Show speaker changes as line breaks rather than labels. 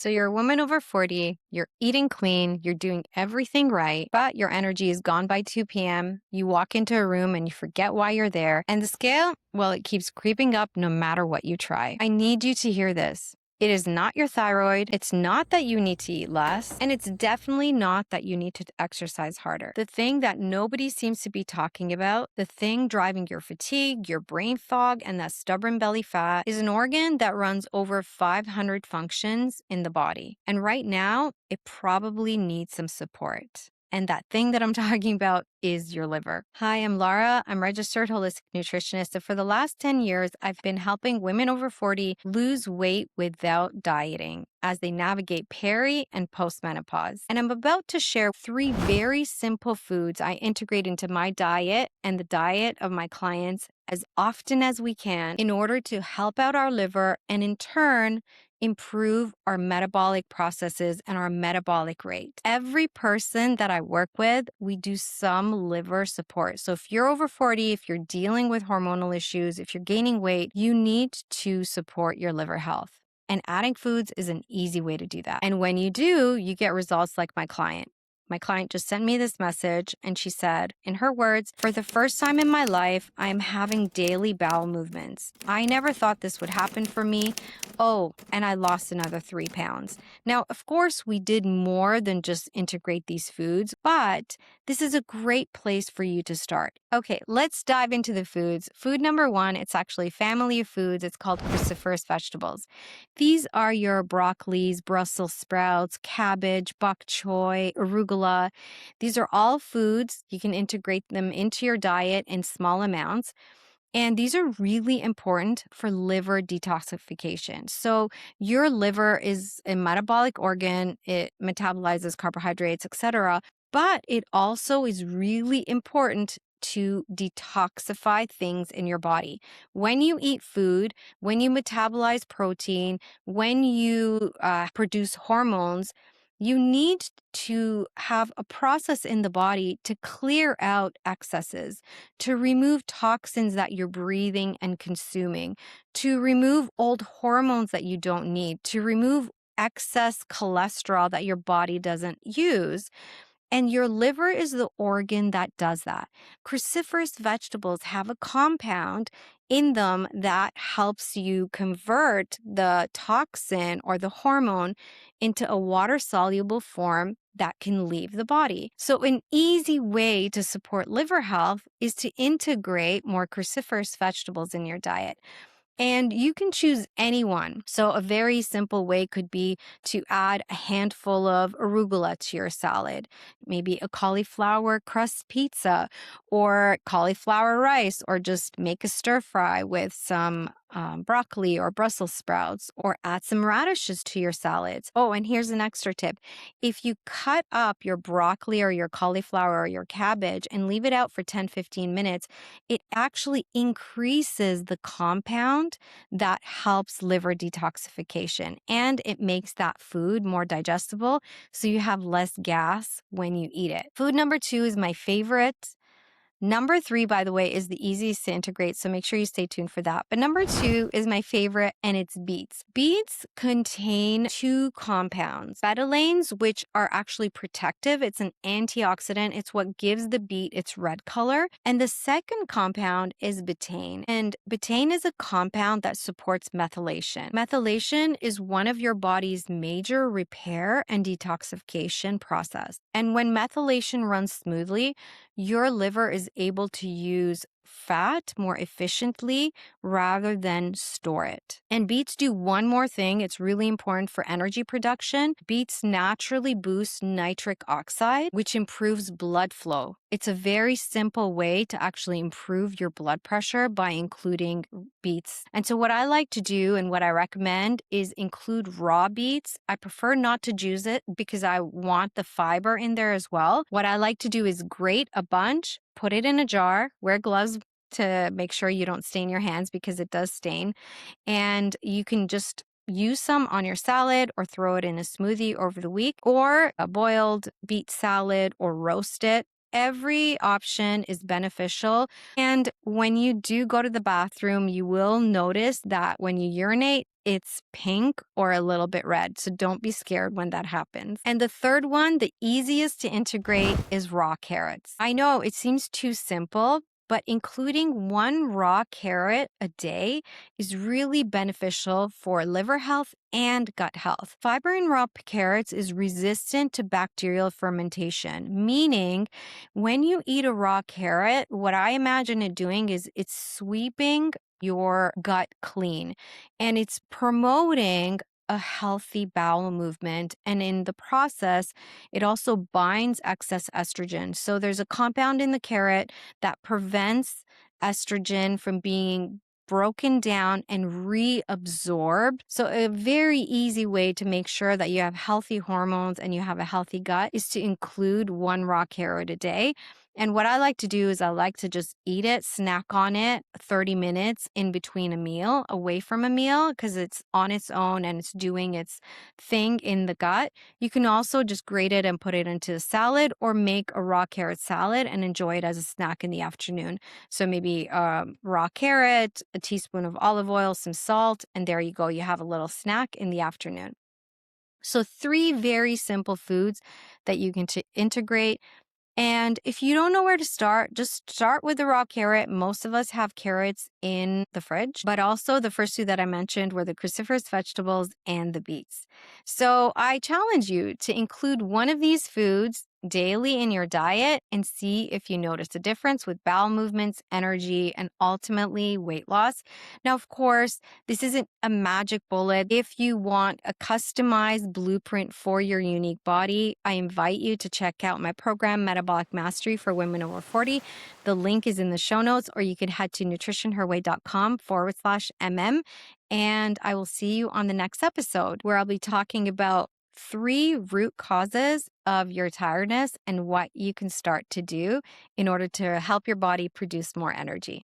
So you're a woman over 40, you're eating clean, you're doing everything right, but your energy is gone by 2 p.m. You walk into a room and you forget why you're there. And the scale, well, it keeps creeping up no matter what you try. I need you to hear this. It is not your thyroid. It's not that you need to eat less. And it's definitely not that you need to exercise harder. The thing that nobody seems to be talking about, the thing driving your fatigue, your brain fog, and that stubborn belly fat is an organ that runs over 500 functions in the body. And right now, it probably needs some support. And that thing that I'm talking about is your liver. Hi, I'm Laura. I'm registered holistic nutritionist. And for the last 10 years, I've been helping women over 40 lose weight without dieting as they navigate peri and postmenopause. And I'm about to share 3 very simple foods I integrate into my diet and the diet of my clients as often as we can in order to help out our liver and in turn, improve our metabolic processes and our metabolic rate. Every person that I work with, we do some liver support. So if you're over 40, if you're dealing with hormonal issues, if you're gaining weight, you need to support your liver health. And adding foods is an easy way to do that. And when you do, you get results like my client. My client just sent me this message and she said, in her words, "For the first time in my life, I am having daily bowel movements. I never thought this would happen for me. Oh, and I lost another 3 pounds." Now, of course, we did more than just integrate these foods, but this is a great place for you to start. Okay, let's dive into the foods. Food number 1, it's actually a family of foods. It's called cruciferous vegetables. These are your broccolis, Brussels sprouts, cabbage, bok choy, arugula. These are all foods. You can integrate them into your diet in small amounts. And these are really important for liver detoxification. So your liver is a metabolic organ. It metabolizes carbohydrates, etc. But it also is really important to detoxify things in your body. When you eat food, when you metabolize protein, when you produce hormones, you need to have a process in the body to clear out excesses, to remove toxins that you're breathing and consuming, to remove old hormones that you don't need, to remove excess cholesterol that your body doesn't use. And your liver is the organ that does that. Cruciferous vegetables have a compound in them that helps you convert the toxin or the hormone into a water-soluble form that can leave the body. So an easy way to support liver health is to integrate more cruciferous vegetables in your diet. And you can choose any one. So a very simple way could be to add a handful of arugula to your salad, maybe a cauliflower crust pizza or cauliflower rice, or just make a stir fry with some broccoli or Brussels sprouts, or add some radishes to your salads. Oh, and here's an extra tip. If you cut up your broccoli or your cauliflower or your cabbage and leave it out for 10-15 minutes, it actually increases the compound that helps liver detoxification, and it makes that food more digestible so you have less gas when you eat it. Food number 2 is my favorite. Number 3, by the way, is the easiest to integrate, so make sure you stay tuned for that. But number 2 is my favorite, and it's beets. Beets contain 2 compounds. Betalains, which are actually protective. It's an antioxidant. It's what gives the beet its red color. And the second compound is betaine. And betaine is a compound that supports methylation. Methylation is one of your body's major repair and detoxification process. And when methylation runs smoothly, your liver is able to use fat more efficiently rather than store it. And beets do one more thing. It's really important for energy production. Beets naturally boost nitric oxide, which improves blood flow. It's a very simple way to actually improve your blood pressure by including beets. And so what I like to do and what I recommend is include raw beets. I prefer not to juice it because I want the fiber in there as well. What I like to do is grate a bunch, put it in a jar, wear gloves to make sure you don't stain your hands because it does stain. And you can just use some on your salad or throw it in a smoothie over the week, or a boiled beet salad, or roast it. Every option is beneficial. And when you do go to the bathroom, you will notice that when you urinate, it's pink or a little bit red. So don't be scared when that happens. And the third one, the easiest to integrate, is raw carrots. I know it seems too simple, but including one raw carrot a day is really beneficial for liver health and gut health. Fiber in raw carrots is resistant to bacterial fermentation, meaning when you eat a raw carrot, what I imagine it doing is it's sweeping your gut clean and it's promoting a healthy bowel movement. And in the process, it also binds excess estrogen. So there's a compound in the carrot that prevents estrogen from being broken down and reabsorbed. So a very easy way to make sure that you have healthy hormones and you have a healthy gut is to include one raw carrot a day. And what I like to do is I like to just eat it, snack on it 30 minutes in between a meal, away from a meal, because it's on its own and it's doing its thing in the gut. You can also just grate it and put it into a salad or make a raw carrot salad and enjoy it as a snack in the afternoon. So maybe raw carrot, a teaspoon of olive oil, some salt, and there you go. You have a little snack in the afternoon. So 3 very simple foods that you can integrate. And if you don't know where to start, just start with the raw carrot. Most of us have carrots in the fridge, but also the first two that I mentioned were the cruciferous vegetables and the beets. So I challenge you to include one of these foods daily in your diet and see if you notice a difference with bowel movements, energy, and ultimately weight loss. Now, of course, this isn't a magic bullet. If you want a customized blueprint for your unique body, I invite you to check out my program, Metabolic Mastery for Women Over 40. The link is in the show notes, or you can head to nutritionherway.com/MM. And I will see you on the next episode where I'll be talking about 3 root causes of your tiredness and what you can start to do in order to help your body produce more energy.